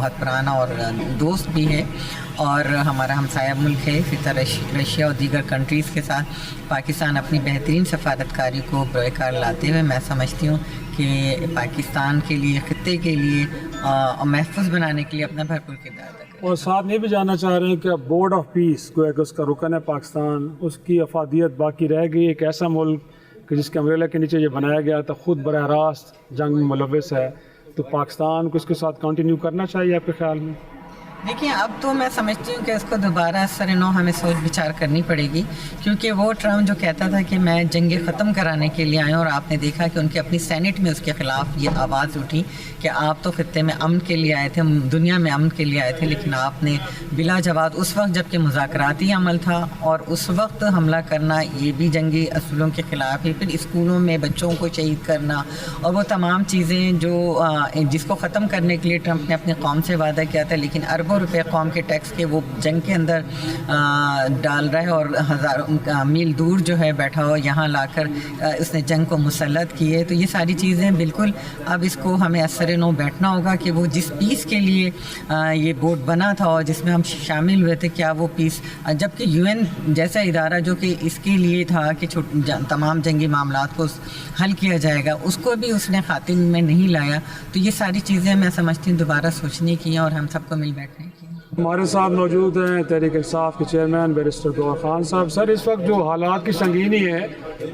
بہت پرانا اور دوست بھی ہے اور ہمارا ہمسایہ ملک ہے. اسی طرح رشیا اور دیگر کنٹریز کے ساتھ پاکستان اپنی بہترین سفارتکاری کو بروئے کار لاتے ہوئے میں سمجھتی ہوں کہ پاکستان کے لیے, خطے کے لیے اور محفوظ بنانے کے لیے اپنا بھرپور کردار ادا کرے. اور ساتھ یہ بھی جاننا چاہ رہے ہیں کہ بورڈ آف پیس گویا کہ اس کا رکن ہے پاکستان, اس کی افادیت باقی رہ گئی. ایک ایسا ملک کہ جس کے امبریلا کے نیچے یہ بنایا گیا تھا خود براہ راست جنگ میں ملوث ہے, تو پاکستان کو اس کے ساتھ کنٹینیو کرنا چاہیے آپ کے خیال میں؟ دیکھیں, اب تو میں سمجھتی ہوں کہ اس کو دوبارہ سر نو ہمیں سوچ بچار کرنی پڑے گی, کیونکہ وہ ٹرمپ جو کہتا تھا کہ میں جنگیں ختم کرانے کے لیے آیا ہوں, اور آپ نے دیکھا کہ ان کی اپنی سینٹ میں اس کے خلاف یہ آواز اٹھی کہ آپ تو خطے میں امن کے لیے آئے تھے, دنیا میں امن کے لیے آئے تھے, لیکن آپ نے بلا جواز اس وقت جب کہ مذاکراتی عمل تھا اور اس وقت حملہ کرنا یہ بھی جنگی اصولوں کے خلاف ہے. پھر اسکولوں میں بچوں کو شہید کرنا اور وہ تمام چیزیں جو جس کو ختم کرنے کے لیے ٹرمپ نے اپنی قوم سے وعدہ کیا تھا, لیکن اربوں روپے قوم کے ٹیکس کے وہ جنگ کے اندر ڈال رہا ہے اور ہزاروں میل دور جو ہے بیٹھا ہو یہاں لا کر اس نے جنگ کو مسلط کی ہے. تو یہ ساری چیزیں بالکل اب اس کو ہمیں اثر نو بیٹھنا ہوگا کہ وہ جس پیس کے لیے یہ بورڈ بنا تھا اور جس میں ہم شامل ہوئے تھے, کیا وہ پیس, جبکہ UN جیسا ادارہ جو کہ اس کے لیے تھا کہ تمام جنگی معاملات کو حل کیا جائے گا, اس کو بھی اس نے خاتمے میں نہیں لایا. تو یہ ساری چیزیں میں سمجھتی ہوں دوبارہ سوچنے کی ہیں اور ہم سب کو مل بیٹھنے کی. ہمارے ساتھ موجود ہیں تحریک انصاف کے چیئرمین بیرسٹر گوہر خان صاحب. سر, اس وقت جو حالات کی سنگینی ہے,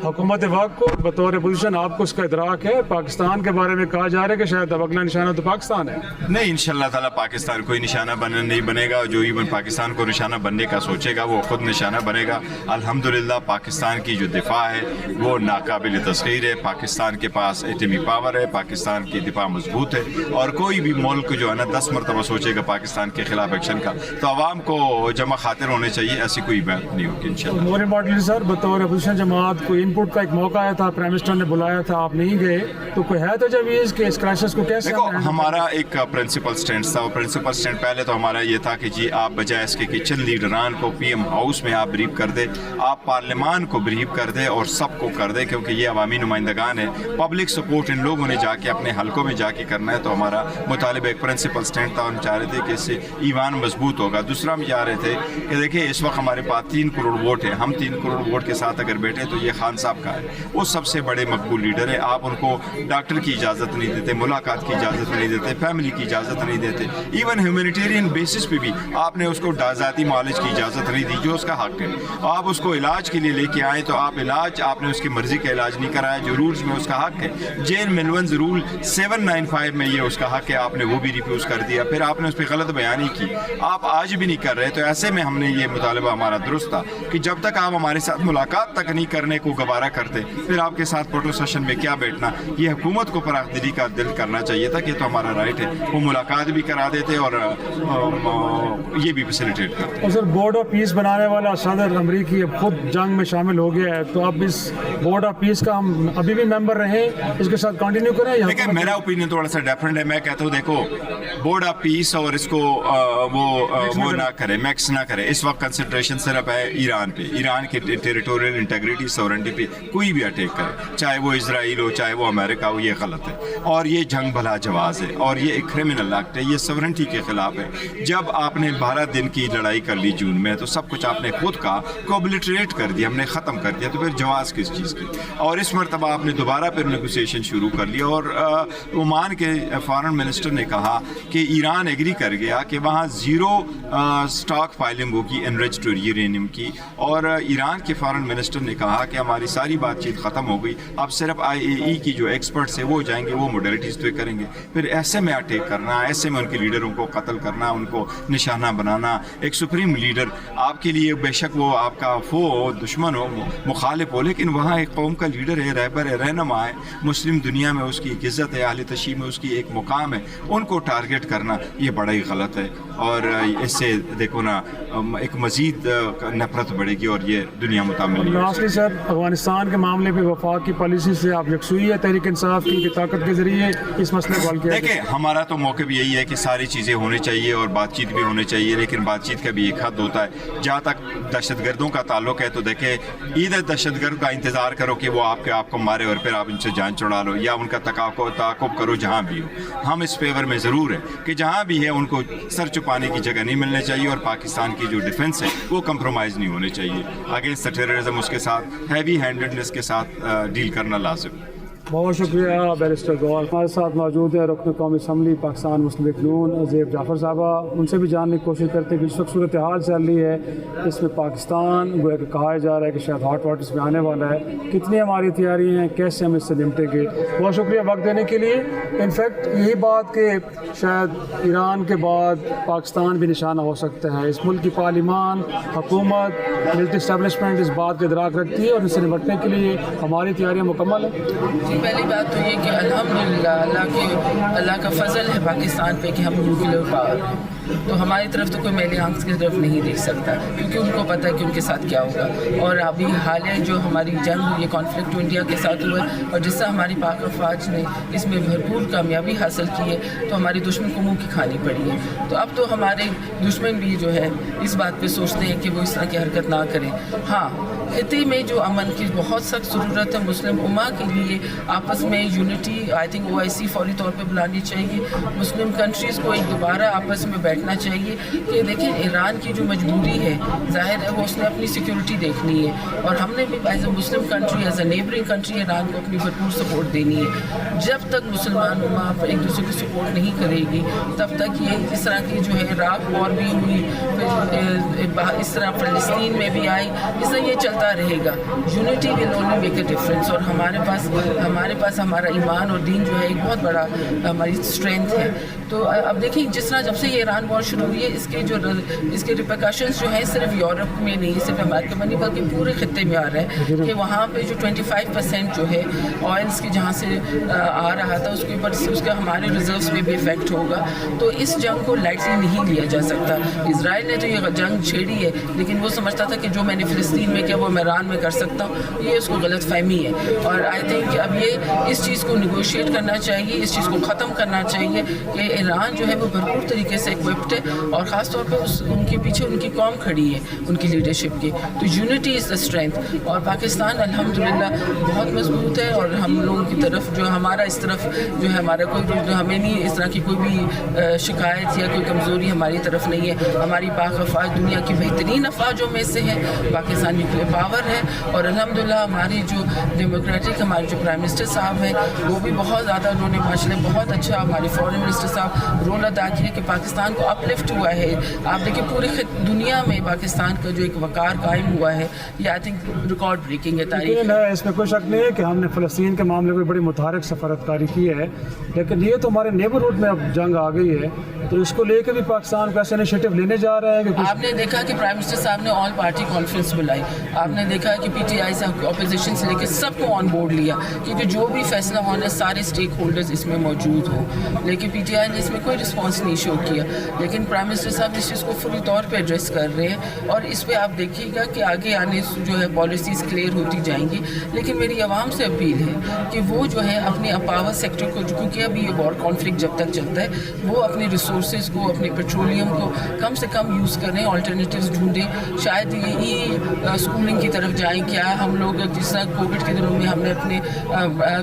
حکومت وقت کو بطور اپوزیشن آپ کو اس کا ادراک ہے؟ پاکستان کے بارے میں کہا جا رہا ہے کہ شاید اب اگلا نشانہ تو پاکستان ہے. نہیں, انشاءاللہ تعالیٰ پاکستان کوئی نشانہ نہیں بنے گا. جو ایون پاکستان کو نشانہ بننے کا سوچے گا وہ خود نشانہ بنے گا. الحمدللہ پاکستان کی جو دفاع ہے وہ ناقابل تسخیر ہے. پاکستان کے پاس ایٹمی پاور ہے, پاکستان کی دفاع مضبوط ہے, اور کوئی بھی ملک جو ہے نا 10 مرتبہ سوچے گا پاکستان کے خلاف ایکشن کا, تو عوام کو جمع خاطر ہونے چاہیے. ایسی کوئی بات نہیں ہوگی انشاءاللہ. مور امپورٹنٹلی سر, بطور اپوزیشن جماعت کو ان پٹ کا ایک موقع آیا تھا, پرائم منسٹر نے بلایا تھا, آپ نہیں گئے, تو کوئی ہے تجویز کہ اس کرائسس کو کیسے؟ دیکھو, ہمارا ایک پرنسپل سٹینڈ تھا. پرنسپل سٹینڈ پہلے تو ہمارا یہ تھا کہ جی آپ بجائے اس کے کچن لیڈران کو PM ہاؤس میں آپ بریف کر دیں, آپ پارلیمان کو بریف کر دیں اور سب کو کر دیں, کیونکہ یہ عوامی نمائندگان ہے. پبلک سپورٹ ان لوگوں نے جا کے اپنے حلقوں میں جا کے کرنا ہے. تو ہمارا مطالبہ ایک پرنسپل سٹینڈ تھا. ہم چاہ رہے تھے کہ اس سے ایوان مضبوط ہوگا. دوسرا ہم چاہ رہے تھے کہ دیکھیں اس وقت ہمارے پاس 3 کروڑ ووٹ ہے. ہم 3 کروڑ ووٹ کے ساتھ اگر بیٹھے تو یہ خان صاحب کا ہے, وہ سب سے بڑے مقبول لیڈر ہے. آپ ان کو ڈاکٹر کی اجازت نہیں دیتے, ملاقات کی اجازت نہیں دیتے, فیملی کی اجازت نہیں دیتے, ایون ہیومینیٹیرین بیسس پہ بھی آپ نے اس کو ذاتی معالج کی اجازت نہیں دی جو اس کا حق ہے. آپ اس کو علاج کے لیے لے کے آئے تو آپ نے اس کی مرضی کا علاج نہیں کرایا جو رولز میں اس کا حق ہے. جین ملونز رول 795 میں یہ اس کا حق ہے, آپ نے وہ بھی ریفیوز کر دیا. پھر آپ نے اس پہ غلط بیانی کی, آپ آج بھی نہیں کر رہے. تو ایسے میں ہم نے یہ مطالبہ ہمارا درست تھا کہ جب تک آپ ہمارے ساتھ ملاقات تک نہیں کرنے کو گوارا کرتے, پھر آپ کے ساتھ فوٹو سیشن میں کیا بیٹھنا. یہ حکومت کو فراخ دلی کا دل کرنا چاہیے تھا کہ تو ہمارا رائٹ ہے, وہ ملاقات بھی کرا دیتے اور یہ بھی فیسیلیٹیٹ کرتے. اور سر, بورڈ آف پیس بنانے والا صدر امریکی اب خود جنگ میں شامل ہو گیا ہے, تو اب اس بورڈ آف پیس کا ہم ابھی بھی ممبر رہیں, اس کے ساتھ کنٹینیو کریں؟ دیکھیں, میرا اوپینین تھوڑا سا ڈیفرنٹ ہے. میں کہتا ہوں دیکھو, بورڈ آف پیس اور اس کو وہ نہ کرے, میکس نہ کرے. اس وقت کنسنٹریشن صرف ہے ایران پہ, ایران کے ٹیریٹوریل انٹیگریٹی سورنٹی پہ کوئی بھی اٹیک کرے, چاہے وہ اسرائیل ہو چاہے وہ امریکہ ہو, یہ غلط ہے. اور یہ جنگ بھلا جواز ہے اور یہ ایک کرمنل ایکٹ ہے, یہ سورنٹی کے خلاف ہے. جب آپ نے 12 دن کی لڑائی کر لی جون میں, تو سب کچھ آپ نے خود کا کوبلیٹریٹ کر دیا, ہم نے ختم کر دیا. تو پھر جواز کس چیز کی؟ اور اس مرتبہ آپ نے دوبارہ پھر نیگوسیشن شروع کر لیا. اور عمان کے فارن منسٹر نے کہا کہ ایران ایگری کر گیا کہ وہاں 0 سٹاک فائلنگ ہوگی انریچڈ یورینیم کی, اور ایران کے فارن منسٹر نے کہا کہ ہماری ساری بات چیت ختم ہو گئی, اب صرف IAEA کی جو ایکسپرٹس ہیں وہ جائیں گے, وہ موڈیلٹیز طے کریں گے. پھر ایسے میں اٹیک کرنا, ایسے میں ان کے لیڈروں کو قتل کرنا, ان کو نشانہ بنانا. ایک سپریم لیڈر آپ کے لیے بے شک وہ آپ کا دشمن ہو, مخالف ہو, لیکن وہاں ایک قوم کا لیڈر ہے, رہبر ہے, رہنما ہے. مسلم دنیا میں اس کی ایک عزت ہے, اہل تشیع میں اس کی ایک مقام ہے. ان کو ٹارگٹ کرنا یہ بڑا ہی غلط ہے. اور اور اس سے دیکھو نا ایک مزید نفرت بڑھے گی اور یہ دنیا متعمل. لاسٹلی سر، افغانستان کے معاملے پہ وفاق کی پالیسی سے آپ یکسوئی ہے تحریک انصاف کی طاقت کے ذریعے اس مسئلے کو حل کیا؟ دیکھیں ہمارا تو موقف یہی ہے کہ ساری چیزیں ہونی چاہیے اور بات چیت بھی ہونی چاہیے، لیکن بات چیت کا بھی ایک حد ہوتا ہے. جہاں تک دہشت گردوں کا تعلق ہے تو دیکھیں ادھر دہشت گرد کا انتظار کرو کہ وہ آپ کو مارے اور پھر آپ ان سے جان چھڑا لو، یا ان کا تعاقب کرو جہاں بھی ہو. ہم اس فیور میں ضرور ہیں کہ جہاں بھی ہے ان کو سر چھپانے کی جگہ نہیں ملنی چاہیے، اور پاکستان کی جو ڈیفنس ہے وہ کمپرومائز نہیں ہونے چاہیے. اگینسٹ ٹیررزم اس کے ساتھ ہیوی ہینڈڈنس کے ساتھ ڈیل کرنا لازم. بہت شکریہ بیرسٹر گور. ہمارے ساتھ موجود ہیں رکن قومی اسمبلی پاکستان مسلم لیگ نون زیب جعفر صاحبہ. ان سے بھی جاننے کی کوشش کرتے ہیں کہ اس وقت صورتحال چل رہی ہے، اس میں پاکستان گویا کہ کہا جا رہا ہے کہ شاید ہاٹ واٹرز میں آنے والا ہے، کتنی ہماری تیاری ہیں، کیسے ہم اس سے نمٹیں گے. بہت شکریہ وقت دینے کے لیے. انفیکٹ یہی بات کہ شاید ایران کے بعد پاکستان بھی نشانہ ہو سکتا ہے. اس ملک کی پارلیمان، حکومت، ملٹری اسٹیبلشمنٹ اس بات کے ادراک رکھتی ہے اور اس سے نمٹنے کے لیے ہماری تیاریاں مکمل ہیں. پہلی بات تو یہ کہ الحمدللہ اللہ کا فضل ہے پاکستان پہ کہ ہم نیوکلیئر پاور ہیں، تو ہماری طرف تو کوئی میلی آنکھ کی طرف نہیں دیکھ سکتا، کیونکہ ان کو پتہ ہے کہ ان کے ساتھ کیا ہوگا. اور ابھی حالیہ جو ہماری جنگ ہوئی ہے، کانفلکٹ انڈیا کے ساتھ ہوا ہے، اور جس سے ہماری پاک افواج نے اس میں بھرپور کامیابی حاصل کی ہے، تو ہماری دشمن کو منہ کی کھانی پڑی ہے. تو اب تو ہمارے دشمن بھی جو ہے اس بات پہ سوچتے ہیں کہ وہ اس طرح کی حرکت نہ کریں. ہاں، خطے میں جو امن کی بہت سخت ضرورت ہے، مسلم امہ کے لیے آپس میں یونٹی آئی تھنک OIC فوری طور پہ بلانی چاہیے. مسلم کنٹریز کو ایک دوبارہ آپس میں بیٹھنا چاہیے کہ دیکھیں ایران کی جو مجبوری ہے، ظاہر ہے وہ اس نے اپنی سیکورٹی دیکھنی ہے، اور ہم نے بھی as a Muslim country, as a neighbouring country Iran کو اپنی بھرپور سپورٹ دینی ہے. جب تک مسلمان امہ ایک دوسرے کو سپورٹ نہیں کرے گی تب تک یہ اس طرح کی جو ہے عراق وار بھی ہوئی، اس طرح فلسطین میں بھی آئی، اس طرح یہ چلتا رہے گا. Unity will only make a difference. اور ہمارے پاس ہمارا ایمان اور دین جو ہے ایک بہت بڑا ہماری اسٹرینتھ ہے. تو اب دیکھیں جس طرح جب سے یہ ایران وار شروع ہوئی ہے، اس کے ریپیکاشنز جو ہیں صرف یورپ میں نہیں، صرف امریکہ میں نہیں، بلکہ پورے خطے میں آ رہا ہے کہ وہاں پہ جو 25% جو ہے آئلس کی جہاں سے آ رہا تھا، اس کے اوپر اس کا ہمارے ریزروس پہ بھی افیکٹ ہوگا. تو اس جنگ کو لائٹلی نہیں لیا جا سکتا. اسرائیل نے تو یہ جنگ چھیڑی ہے، لیکن وہ سمجھتا تھا کہ جو میں نے فلسطین میں کیا وہ میں ایران میں کر سکتا ہوں. یہ اس کو غلط فہمی ہے، اور آئی تھنک کہ اب یہ اس چیز کو نیگوشیٹ کرنا چاہیے، اس چیز کو ختم کرنا چاہیے کہ ایران جو ہے وہ بھرپور طریقے سے اکوپڈ ہے، اور خاص طور پہ ان کے پیچھے ان کی قوم کھڑی ہے ان کی لیڈرشپ کی. تو یونٹی از دا اسٹرینتھ. اور پاکستان الحمدللہ بہت مضبوط ہے، اور ہم لوگوں کی طرف جو ہمارا اس طرف جو ہے ہمارا کوئی ہمیں نہیں اس طرح کی کوئی بھی شکایت یا کوئی کمزوری ہماری طرف نہیں ہے. ہماری پاک افواج دنیا کی بہترین افواجوں میں سے ہے. پاکستان نیوکلیئر پاور ہے، اور الحمدللہ ہماری جو ڈیموکریٹک ہمارے جو پرائم منسٹر صاحب ہیں وہ بھی بہت زیادہ انہوں نے ماشاءاللہ بہت اچھا ہمارے فارن منسٹر صاحب رول ادا کیا کہ پاکستان کو اپ لفٹ ہوا ہے. آپ دیکھیں پوری دنیا میں پاکستان کا جو ایک وقار قائم ہوا ہے، یہ آئی تھنک ریکارڈ بریکنگ ہے تاریخ. اس میں کوئی شک نہیں ہے کہ ہم نے فلسطین کے معاملے میں بڑی متحرک سفارت کاری کی ہے، لیکن یہ تو ہمارے نیبرہڈ میں اب جنگ آ گئی ہے، تو اس کو لے کے بھی پاکستان کو ایسے انیشیٹو لینے جا رہا ہے کہ آپ نے دیکھا کہ پرائم منسٹر صاحب نے آل پارٹی کانفرنس بلائی. آپ نے دیکھا کہ PTI سے اپوزیشن سے لے کے سب کو آن بورڈ لیا، کیونکہ جو بھی فیصلہ ہونا سارے اسٹیک ہولڈرز اس میں موجود ہوں. لیکن PTI نے اس میں کوئی رسپانس نہیں شو کیا، لیکن پرائم منسٹر صاحب اس چیز کو فوری طور پہ ایڈریس کر رہے ہیں، اور اس پہ آپ دیکھیے گا کہ آگے آنے جو ہے پالیسیز کلیئر ہوتی جائیں گی. لیکن میری عوام سے اپیل ہے کہ وہ جو ہے اپنے پاور سیکٹر کو، کیونکہ ابھی یہ وار کانفلکٹ جب تک چلتا ہے، وہ اپنے ریسورسز کو، اپنے پیٹرولیم کو کم سے کم یوز کریں، آلٹرنیٹیوز ڈھونڈیں. شاید یہ اسکولنگ کی طرف جائیں. کیا ہم لوگ جس طرح کووڈ کے دنوں میں ہم نے اپنے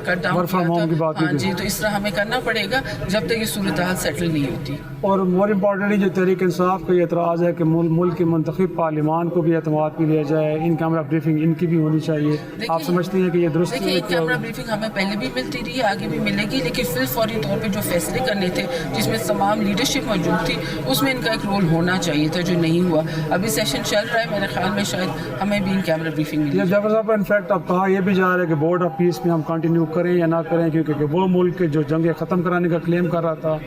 کٹ ڈاؤن کیا تھا، ہاں جی، تو اس طرح ہمیں کرنا پڑے گا جب تک یہ صورتحال سیٹل نہیں ہوتی. اور مور امپورٹنٹلی جو تحریک انصاف کا یہ اعتراض ہے کہ ملک کی منتخب پارلیمان کو بھی اعتماد میں لیا جائے، ان کیمرہ بریفنگ ان کی بھی ہونی چاہیے. آپ سمجھتی ہیں کہ یہ درست ہے؟ دیکھیے کیمرہ بریفنگ ہمیں پہلے بھی ملتی رہی ہے، آگے بھی ملے گی، لیکن پھر فوری طور پہ جو فیصلے کرنے تھے جس میں تمام لیڈرشپ موجود تھی، اس میں ان کا ایک رول ہونا چاہیے تھا جو نہیں ہوا. ابھی سیشن چل رہا ہے، میرے خیال میں شاید ہمیں بھی ان کیمرہ بریفنگ ملی. جعفر صاحب انفیکٹ اب کہا یہ بھی جا رہا ہے کہ بورڈ آف پیس میں ہم کنٹینیو کریں یا نہ کریں، کیونکہ وہ ملک جو جنگیں ختم کرانے کا کلیم کر رہا تھا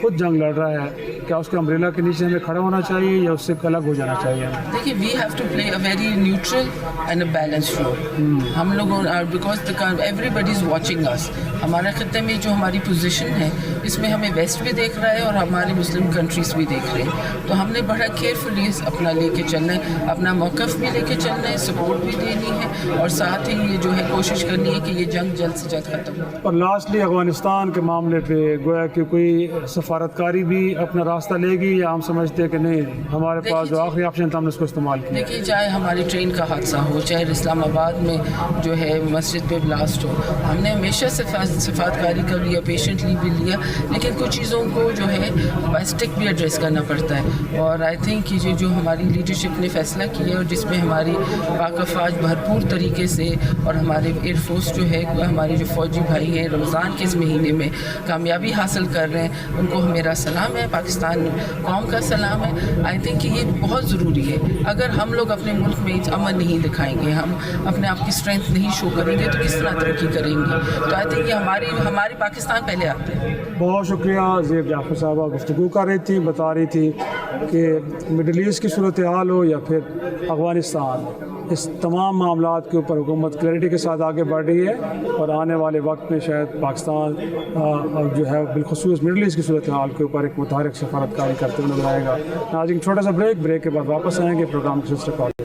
خود جنگ لڑ رہا ہے, کیا اس کے امبریلا کے نیچے ہمیں کھڑا ہونا چاہیے یا اس سے الگ ہو جانا چاہیے؟ دیکھیے we have to play a very neutral and a balance role. ہم لوگوں because everybody is watching us. ہمارے خطے میں جو ہماری پوزیشن ہے اس میں ہمیں ویسٹ بھی دیکھ رہا ہے اور ہماری مسلم کنٹریز بھی دیکھ رہے ہیں, تو ہم نے بڑا کیئرفلی اپنا لے کے چلنا ہے, اپنا موقف بھی لے کے چلنا ہے, سپورٹ بھی دینی ہے اور ساتھ ہی یہ جو ہے کوشش کرنی ہے کہ یہ جنگ جلد سے جلد ختم ہو. اور لاسٹلی افغانستان کے معاملے پہ گویا کہ کوئی سفارتکاری بھی اپنا راستہ لے گی یا ہم سمجھتے ہیں کہ نہیں ہمارے پاس جو آخری آپشن تھا ہم نے اس کو استعمال کیا؟ دیکھیے چاہے ہماری ٹرین کا حادثہ ہو, چاہے اسلام آباد میں جو ہے مسجد پہ بلاسٹ ہو, ہم نے ہمیشہ سفارتکاری کر لیا, پیشنٹلی بھی لیا, لیکن کچھ چیزوں کو جو ہے بائسٹک بھی ایڈریس کرنا پڑتا ہے. اور آئی تھنک کہ جو ہماری لیڈرشپ نے فیصلہ کیا اور جس میں ہماری پاک افواج بھرپور طریقے سے اور ہمارے ایئر فورس جو ہے ہمارے جو فوجی بھائی ہیں رمضان کے اس مہینے میں کامیابی حاصل کر رہے ہیں, ان کو میرا سلام ہے, پاکستان قوم کا سلام ہے. آئی تھنک کہ یہ بہت ضروری ہے. اگر ہم لوگ اپنے ملک میں امن نہیں دکھائیں گے, ہم اپنے آپ کی اسٹرینتھ نہیں شو کریں گے تو کس طرح ترقی کریں گے. تو آئی تھنک یہ ہماری پاکستان پہلے آتے ہیں. بہت شکریہ. زیب جعفر صاحبہ گفتگو کر رہی تھی, بتا رہی تھی کہ مڈل ایسٹ کی صورتحال ہو یا پھر افغانستان, اس تمام معاملات کے اوپر حکومت کلیئرٹی کے ساتھ آگے بڑھ رہی ہے اور آنے والے وقت میں شاید پاکستان جو ہے بالخصوص مڈل ایسٹ کی صورتحال کے اوپر ایک متحرک سفارتکاری کرتے ہوئے نظر آئے گا. ناظرین چھوٹا سا بریک کے بعد واپس آئیں گے, پروگرام کی سلسلہ